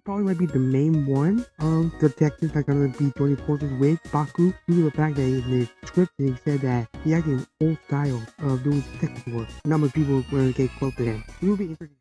probably might be the main one of the detectives that's gonna be joining forces with Baku due to the fact that in the script he said that he has an old style of doing detective work. Not many people will get close to him. It will be interesting.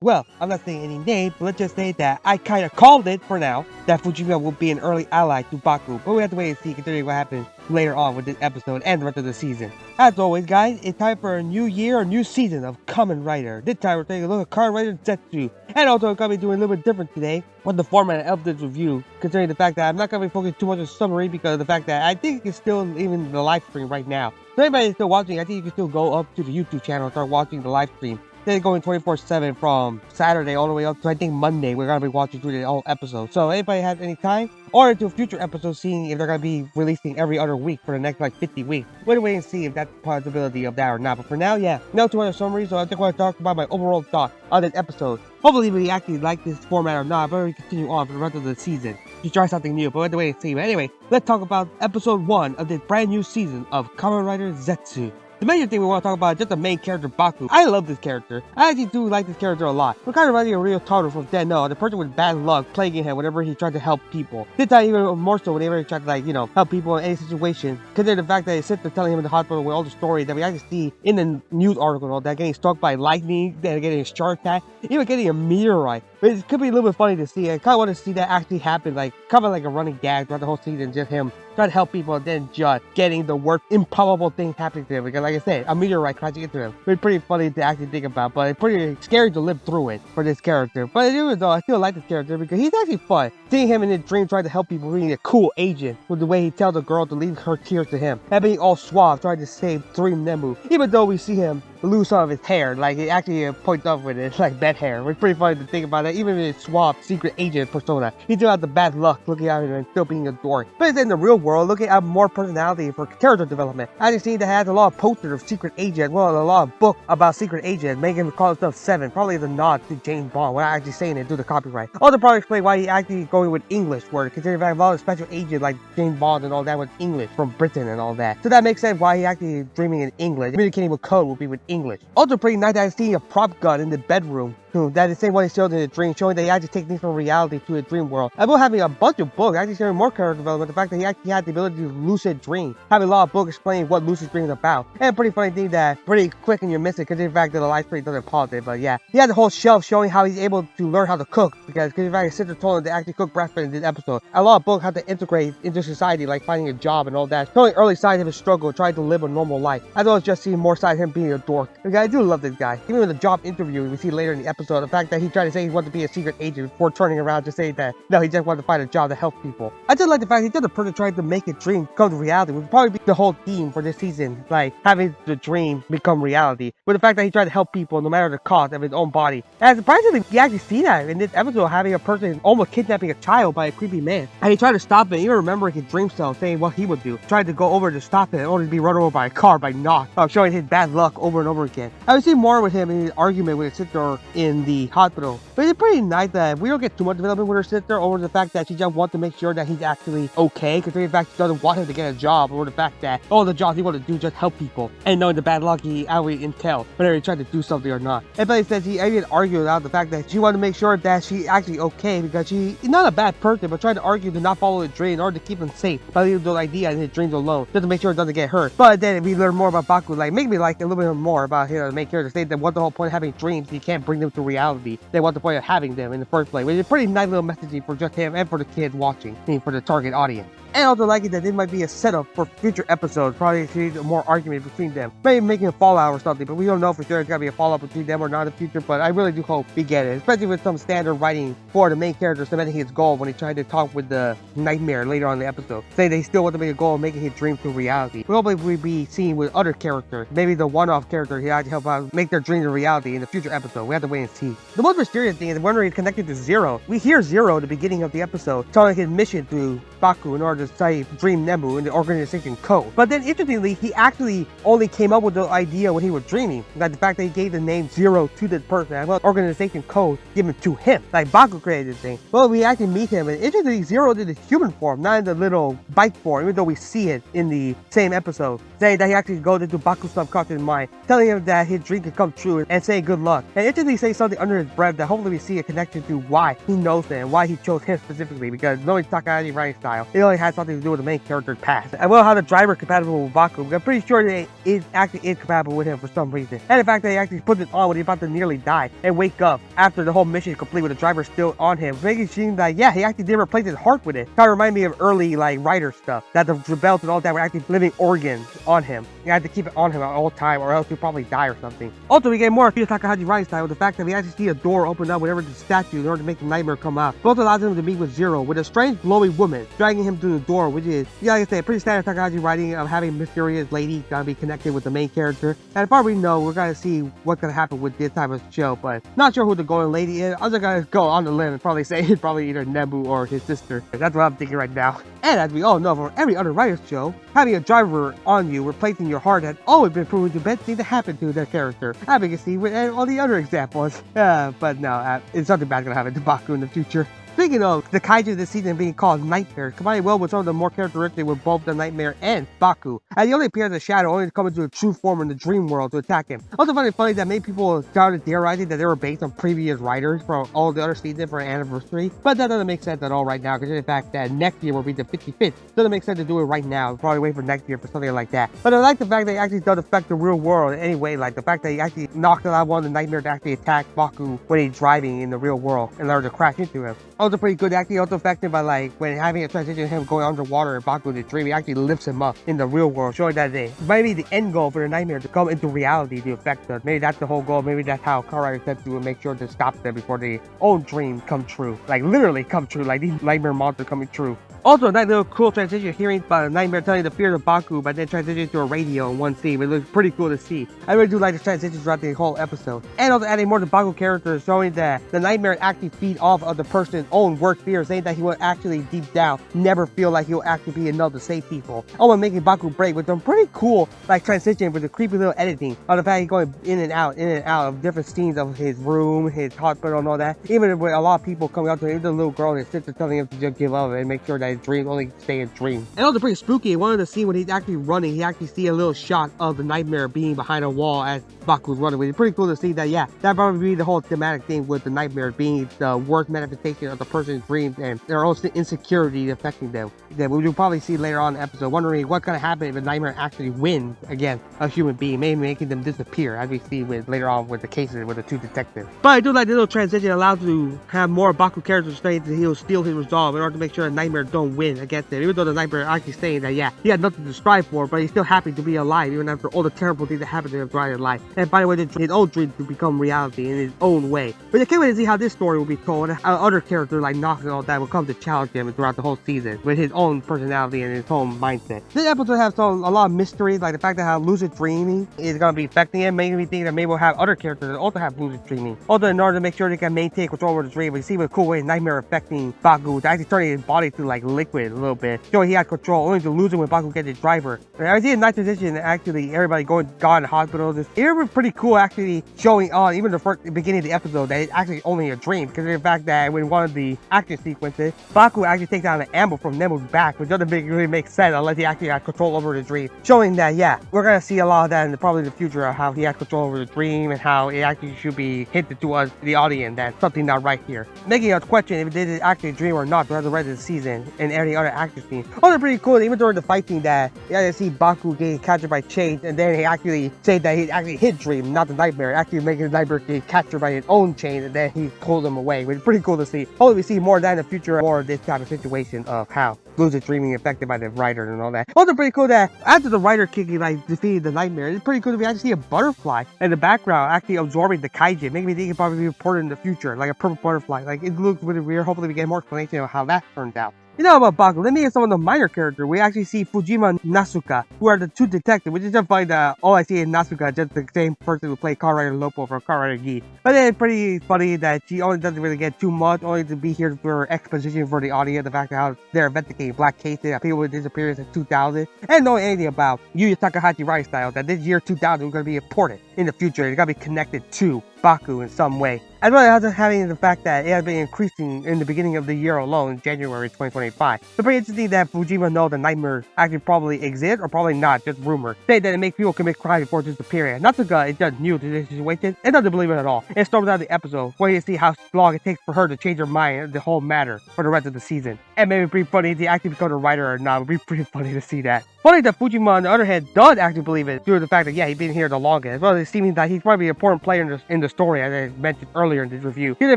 Well, I'm not saying any name, but let's just say that I kind of called it for now, that Fujima will be an early ally to Baku, but we have to wait and see considering what happens later on with this episode and the rest of the season. As always, guys, it's time for a new year, a new season of Kamen Rider. This time we're taking a look at Kamen Rider Zeztz, and also I'm going to be doing a little bit different today with the format of this review, considering the fact that I'm not going to be focusing too much on summary because of the fact that I think it's still even the live stream right now. So anybody that's still watching, I think you can still go up to the YouTube channel and start watching the live stream. They're going 24/7 from Saturday all the way up to I think Monday. We're gonna be watching through the whole episode. So anybody has any time or into future episodes, seeing if they're gonna be releasing every other week for the next like 50 weeks. Wait and wait and see if that's a possibility of that or not. But for now, yeah, no too much summary. So I just want to talk about my overall thought on this episode. Hopefully we actually like this format or not, but we continue on for the rest of the season to try something new. But wait and wait and see. But anyway, let's talk about episode 1 of this brand new season of Kamen Rider Zeztz. The major thing we want to talk about is just the main character, Baku. I love this character. I actually do like this character a lot. We're kind of running a real total from Dead No, the person with bad luck plaguing him whenever he tried to help people. This time even more so whenever he tried to help people in any situation. Consider the fact that his sister telling him in the hospital with all the stories that we actually see in the news article and all that, getting struck by lightning, then getting a shark attack, even getting a meteorite. But it could be a little bit funny to see. I kind of want to see that actually happen, kind of like a running gag throughout the whole season, just him trying to help people and then just getting the worst improbable thing happening to him. Because like I said, a meteorite crashing into him. It's pretty funny to actually think about, but it's pretty scary to live through it for this character. But even though I still like this character because he's actually fun. Seeing him in his dream trying to help people, being a cool agent with the way he tells the girl to leave her tears to him. And being all suave trying to save Dream Nemu. Even though we see him lose some of his hair, like it actually points up with it, like bad hair. It's pretty funny to think about that. Even in his suave secret agent persona, he still has the bad luck looking at him and still being a dork. But in the real world, looking at more personality for character development. I just see that has a lot of posters of secret agent, well, a lot of book about secret agent, making him call himself 7, probably the nod to James Bond, without actually saying it due to copyright. Also probably explain why he actually going with English word, considering that a lot of special agent like James Bond and all that was English from Britain and all that. So that makes sense why he actually dreaming in English. Communicating with code will be with English. Also pretty nice that I see a prop gun in the bedroom. That is the same one he showed in the dream, showing that he actually takes things from reality to a dream world. And we're having a bunch of books, actually sharing more character development, the fact that he actually had the ability to lucid dream. Having a lot of books explaining what lucid dream is about. And a pretty funny thing that pretty quick and you're missing, because in fact that the live stream doesn't pause it, but yeah. He had the whole shelf showing how he's able to learn how to cook, because in fact his sister told him to actually cook breakfast in this episode. A lot of books have to integrate into society, like finding a job and all that, showing early signs of his struggle, trying to live a normal life, as well as just seeing more signs of him being a dork. Because I do love this guy. Even in the job interview we see later in the episode, the fact that he tried to say he wanted to be a secret agent before turning around to say that no, he just wanted to find a job to help people. I just like the fact he's just a person trying to make a dream come to reality, which would probably be the whole theme for this season, like having the dream become reality, with the fact that he tried to help people no matter the cost of his own body. And surprisingly, you actually see that in this episode, having a person almost kidnapping a child by a creepy man, and he tried to stop it, even remembering his dream self saying what he would do, tried to go over to stop it in order to be run over by a car by Knock, showing his bad luck over and over again. I would see more with him in his argument with his sister in the hospital. But it's pretty nice that we don't get too much development with her sister over the fact that she just wants to make sure that he's actually okay, because in fact she doesn't want him to get a job, or the fact that all the jobs he wants to do just help people, and knowing the bad luck he actually entails whether he tried to do something or not. And but he says he even argued about the fact that she wanted to make sure that she's actually okay, because she is not a bad person, but trying to argue to not follow the dream in order to keep him safe by leaving the idea in his dreams alone, just to make sure it doesn't get hurt. But then we learn more about Baku, like make me like a little bit more about him, the main character, saying that what's the whole point of having dreams, you can't bring them to reality. They want the point of having them in the first place, which is a pretty nice little messaging for just him and for the kids watching, I mean for the target audience. And also liking that this might be a setup for future episodes, probably see more argument between them. Maybe making a fallout or something, but we don't know for sure it's gonna be a fallout between them or not in the future, but I really do hope we get it, especially with some standard writing for the main character cementing his goal when he tried to talk with the nightmare later on in the episode, saying that he still wants to make a goal of making his dream to reality. We'll probably be seeing with other characters, maybe the one-off character he had to help out make their dreams a reality in the future episode. We have to wait and see. The most mysterious thing is wondering it's connected to Zero. We hear Zero at the beginning of the episode telling his mission to Baku in order to say Dream Nemu in the organization code. But then interestingly, he actually only came up with the idea when he was dreaming. Like the fact that he gave the name Zero to this person, as well as organization code given to him. Like Baku created this thing. Well, we actually meet him, and interestingly, Zero did his human form, not in the little bike form, even though we see it in the same episode, saying that he actually goes into Baku's subconscious mind, telling him that his dream can come true and saying good luck. And interestingly, say something under his breath that hopefully we see a connection to why he knows it and why he chose him specifically, because knowing Takahashi writing style, it only has something to do with the main character's past. And well, how the driver is compatible with Baku, I'm pretty sure that it actually is compatible with him for some reason. And the fact that he actually puts it on when he's about to nearly die and wake up after the whole mission is complete with the driver still on him, making it seem like, yeah, he actually did replace his heart with it. Kind of remind me of early, like, Rider stuff, that the belts and all that were actually living organs on him. You had to keep it on him at all time or else he'll probably die or something. Also, we get more of Takahashi writing style with the fact that we actually see a door open up whenever the statue in order to make the nightmare come out. Both allows him to meet with Zero, with a strange glowing woman dragging him through the door, which is, yeah, like I said, pretty standard Takahashi writing of having a mysterious lady gonna be connected with the main character. And as far as we know, we're gonna see what's gonna happen with this type of show, but not sure who the golden lady is. I'm just gonna go on the limb and probably say it's probably either Nebu or his sister. That's what I'm thinking right now. And as we all know from every other writer show, having a driver on you replacing your heart has always been proven to best thing to happen to the character, as we can see with all the other examples. But no, it's something bad's gonna happen to Baku in the future. Speaking of the kaiju this season being called Nightmare, combining well with some of the more characteristic with both the Nightmare and Baku, and he only appears as a shadow, only to come into a true form in the dream world to attack him. Also find it funny that many people started theorizing that they were based on previous writers from all the other seasons for an anniversary, but that doesn't make sense at all right now, considering the fact that next year will be the 55th. Doesn't make sense to do it right now. Probably wait for next year for something like that. But I like the fact that it actually does affect the real world in any way, like the fact that he actually knocked out one of the Nightmares to actually attack Baku when he's driving in the real world in order to crash into him. Also pretty good, actually also affected by like when having a transition of him going underwater and Baku in the dream, he actually lifts him up in the real world, showing that maybe the end goal for the Nightmare to come into reality to affect us. Maybe that's the whole goal. Maybe that's how Kamen Rider Zeztz will make sure to stop them before their own dream come true. Like literally come true, like these Nightmare monsters coming true. Also, a nice little cool transition hearing about a Nightmare telling the fear of Baku, but then transitioning to a radio in one scene. It looks pretty cool to see. I really do like the transitions throughout the whole episode. And also adding more to Baku characters, showing that the Nightmare actually feed off of the person's own worst fears, saying that he will actually deep down never feel like he'll actually be enough to save people. Oh, and making Baku break with some pretty cool like transition with the creepy little editing on the fact he's going in and out of different scenes of his room, his hospital and all that. Even with a lot of people coming up to him, even the little girl and his sister telling him to just give up and make sure that his dreams only stay a dream. And also pretty spooky, one of the scenes when he's actually running, he actually see a little shot of the Nightmare being behind a wall as Baku's running, which is pretty cool to see that, yeah, that probably be the whole thematic thing with the Nightmare being the worst manifestation of the person's dreams and their own insecurity affecting them. That we will probably see later on in the episode, wondering what's gonna happen if a Nightmare actually wins against a human being, maybe making them disappear, as we see with later on with the cases with the two detectives. But I do like the little transition allows to have more Baku characters saying that he'll steal his resolve in order to make sure the Nightmare don't win against him. Even though the Nightmare actually saying that, yeah, he had nothing to strive for, but he's still happy to be alive, even after all the terrible things that happened to him throughout his life. And by the way, his own dream to become reality in his own way. But I can't wait to see how this story will be told, and how other characters like Nox and all that will come to challenge him throughout the whole season with his own personality and his own mindset. This episode has a lot of mystery, like the fact that how lucid dreaming is going to be affecting him, making me think that maybe we'll have other characters that also have lucid dreaming. Also, in order to make sure they can maintain control over the dream, we see with a cool way Nightmare affecting Baku, actually turning his body to like liquid a little bit, showing he had control, only to lose him when Baku gets his driver. And I see a nice transition, actually, everybody gone to hospitals. It was pretty cool, actually, showing on even the beginning of the episode that it's actually only a dream, because of the fact that when one of the action sequences, Baku actually takes down an ammo from Nemu's back, which doesn't really make sense unless he actually had control over the dream, showing that, yeah, we're gonna see a lot of that in probably the future of how he has control over the dream and how it actually should be hinted to us, the audience, that something not right here, making us question if it is actually a dream or not throughout the rest of the season and any other action scene. Also pretty cool, even during the fight scene, that you actually see Baku getting captured by chains, and then he actually said that he actually hit Dream, not the Nightmare, actually making the Nightmare get captured by his own chain, and then he pulled him away, which is pretty cool to see. Hopefully we see more of that in the future, more of this type of situation of how lucid dreaming affected by the writer and all that. Also pretty cool that after the writer kicking like defeated the Nightmare, it's pretty cool to actually see a butterfly in the background actually absorbing the kaiju, making me think it probably be reported in the future, like a purple butterfly. Like it looks really weird. Hopefully we get more explanation of how that turned out. You know about Baku, let me get some of the minor characters. We actually see Fujima and Nasuka, who are the two detectives, which is just funny that all I see in Nasuka is just the same person who played Kamen Rider Lopo from Kamen Rider Gi. But it's pretty funny that she only doesn't really get too much, only to be here for exposition for the audience, the fact of how they're investigating black cases, people with disappearance in 2000, and knowing anything about Yu Yu Takahashi Rai style, that this year 2000 is going to be important in the future. It's going to be connected to Baku in some way. As well as having the fact that it has been increasing in the beginning of the year alone, in January 2025. It's pretty interesting that Fujima knows the nightmare actually probably exists, or probably not, just rumor. Say that it makes people commit crime before disappearing. Natsuka is just new to this situation and doesn't believe it at all. It storms out of the episode, where you see how long it takes for her to change her mind and the whole matter for the rest of the season. And maybe pretty funny to actually become a writer or not. It would be pretty funny to see that. Funny that Fujima, on the other hand, does actually believe it due to the fact that, yeah, he's been here the longest. As well as it seems that he's probably an important player in the story, as I mentioned earlier in this review. Due to the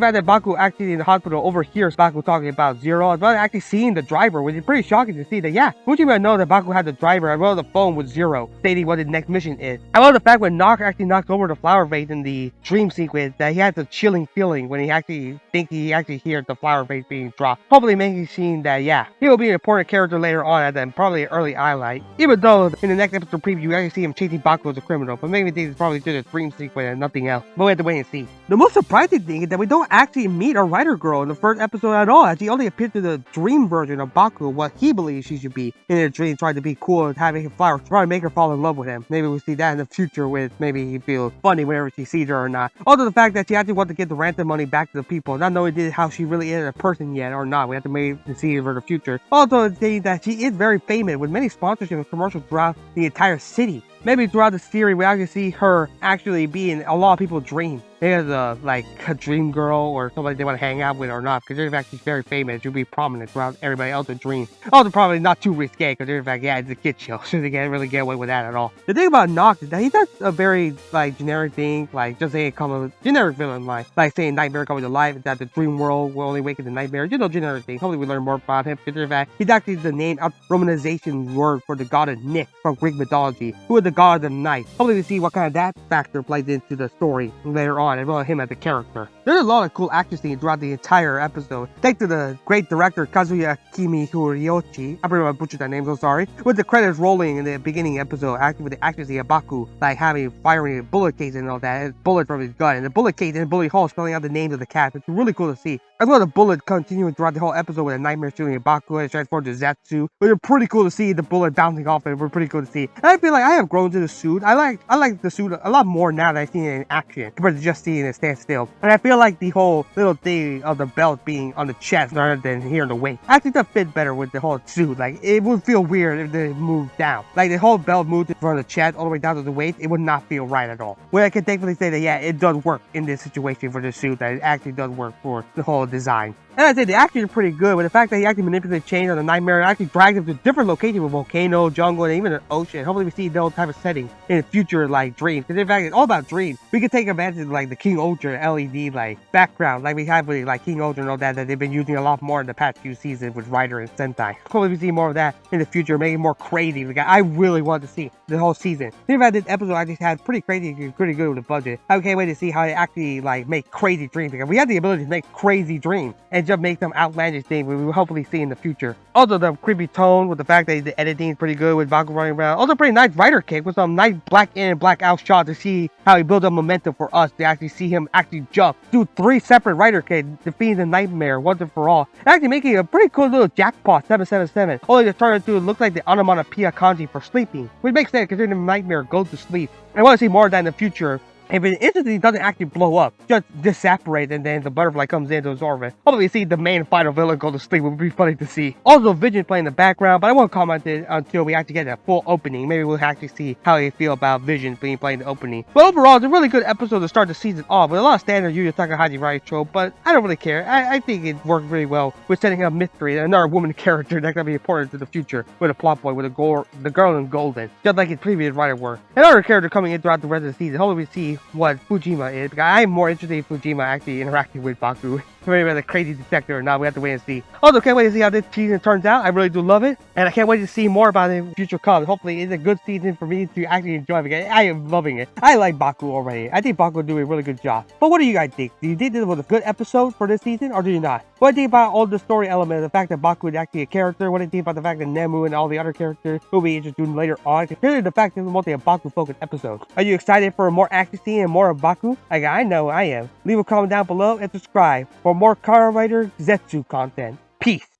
fact that Baku actually in the hospital overhears Baku talking about Zero, as well as actually seeing the driver, which is pretty shocking to see that, yeah, Fujima knows that Baku had the driver as well as the phone with Zero, stating what his next mission is. I love the fact when Nock actually knocks over the flower vase in the dream sequence, that he has a chilling feeling when he actually thinks he actually hears the flower vase being dropped. Hopefully making it seem that, yeah, he will be an important character later on, and then probably an early highlight. Even though in the next episode preview, you actually see him chasing Baku as a criminal, but maybe this is probably just a dream sequence and nothing else. But we have to wait and see. The most surprising thing is that we don't actually meet a writer girl in the first episode at all, as she only appeared to the dream version of Baku, what he believes she should be in her dream, trying to be cool and having flowers, trying to make her fall in love with him. Maybe we'll see that in the future with maybe he feels funny whenever she sees her or not. Also the fact that she actually wants to get the ransom money back to the people, not knowing how she really is a person yet or not. We have to wait and see for the future. Also saying that she is very famous with many sponsorships and commercials throughout the entire city. Maybe throughout the series, we actually see her actually being a lot of people's dream. There's like a dream girl or somebody they want to hang out with or not, because in fact she's very famous. She'll be prominent throughout everybody else's dream. Also probably not too risque, because in fact, yeah, it's a kid show, so they can't really get away with that at all. The thing about Nock is that he does a very like generic thing, like just saying come a generic villain like saying nightmare coming to life, that the dream world will only wake in the nightmare, you know, generic thing. Hopefully we learn more about him, because in fact he's actually the name of romanization word for the god of Nyx from Greek mythology, who is the god of the night. Hopefully we see what kind of that factor plays into the story later on, as well as him as a character. There's a lot of cool action scenes throughout the entire episode. Thanks to the great director Kazuya Kimihuriochi, I pretty much butchered that name, so sorry. With the credits rolling in the beginning episode, actually with the action scene of Baku, like firing a bullet case and all that, and bullets from his gun, and the bullet case and the bullet hole spelling out the names of the cast, which is really cool to see. As well as the bullet continuing throughout the whole episode with a nightmare shooting at Baku and transformed to Zeztz, which is pretty cool to see the bullet bouncing off it. We're pretty cool to see. And I feel like I have grown to the suit. I like the suit a lot more now that I've seen it in action compared to just seeing it stand still. And I feel like the whole little thing of the belt being on the chest rather than here in the waist actually does fit better with the whole suit. Like it would feel weird if they moved down. Like the whole belt moved from the chest all the way down to the waist, it would not feel right at all. Where I can thankfully say that yeah, it does work in this situation for the suit, that it actually does work for the whole design. And I'd say the action is pretty good, with the fact that he actually manipulated change on the nightmare and actually dragged him to different locations with volcano, jungle, and even an ocean. Hopefully we see those type of settings in the future like dreams. Because in fact it's all about dreams. We can take advantage of like the King Ultra LED like background like we have with like King Ultra and all that they've been using a lot more in the past few seasons with Rider and Sentai. Hopefully we see more of that in the future, making it more crazy. Like I really want to see the whole season. In fact this episode I just had pretty crazy, pretty good with the budget. I can't wait to see how they actually like make crazy dreams. Because we have the ability to make crazy dreams and just make them outlandish things we will hopefully see in the future. Also the creepy tone with the fact that the editing is pretty good with Baku running around. Also pretty nice Rider kick with some nice black in and black out shots to see how he builds up momentum for us to actually see him actually jump, do 3 separate Rider kicks, defeating the nightmare once and for all. And actually making a pretty cool little jackpot 777. Only to turn into look like the onomatopoeia kanji for sleeping, which makes sense considering the nightmare goes to sleep. I want to see more of that in the future. If it instantly doesn't actually blow up, just separate and then the butterfly comes in to absorb it. Hopefully we see the main final villain go to sleep. It would be funny to see. Also Vision playing in the background, but I won't comment it until we actually get a full opening. Maybe we'll actually see how they feel about Vision being playing the opening. But overall, it's a really good episode to start the season off with a lot of standard Yu Yu Takahashi Rai trope, but I don't really care. I think it worked really well with setting up mystery and another woman character that's gonna be important to the future with a plot point with the girl in golden, just like his previous writer work. Another character coming in throughout the rest of the season. Hopefully we see what Fujima is, because I'm more interested in Fujima actually interacting with Baku. whether it's a crazy detective or not, we have to wait and see. Also, can't wait to see how this season turns out. I really do love it, and I can't wait to see more about it in future comes. Hopefully, it's a good season for me to actually enjoy it. I am loving it. I like Baku already. I think Baku will do a really good job. But what do you guys think? Do you think this was a good episode for this season, or do you not? What do you think about all the story elements, the fact that Baku is actually a character? What do you think about the fact that Nemu and all the other characters will be introduced later on? Considering the fact that this is mostly a Baku-focused episode. Are you excited for more action scene and more of Baku? Like, I know I am. Leave a comment down below and subscribe for more Kamen Rider Zeztz content. Peace!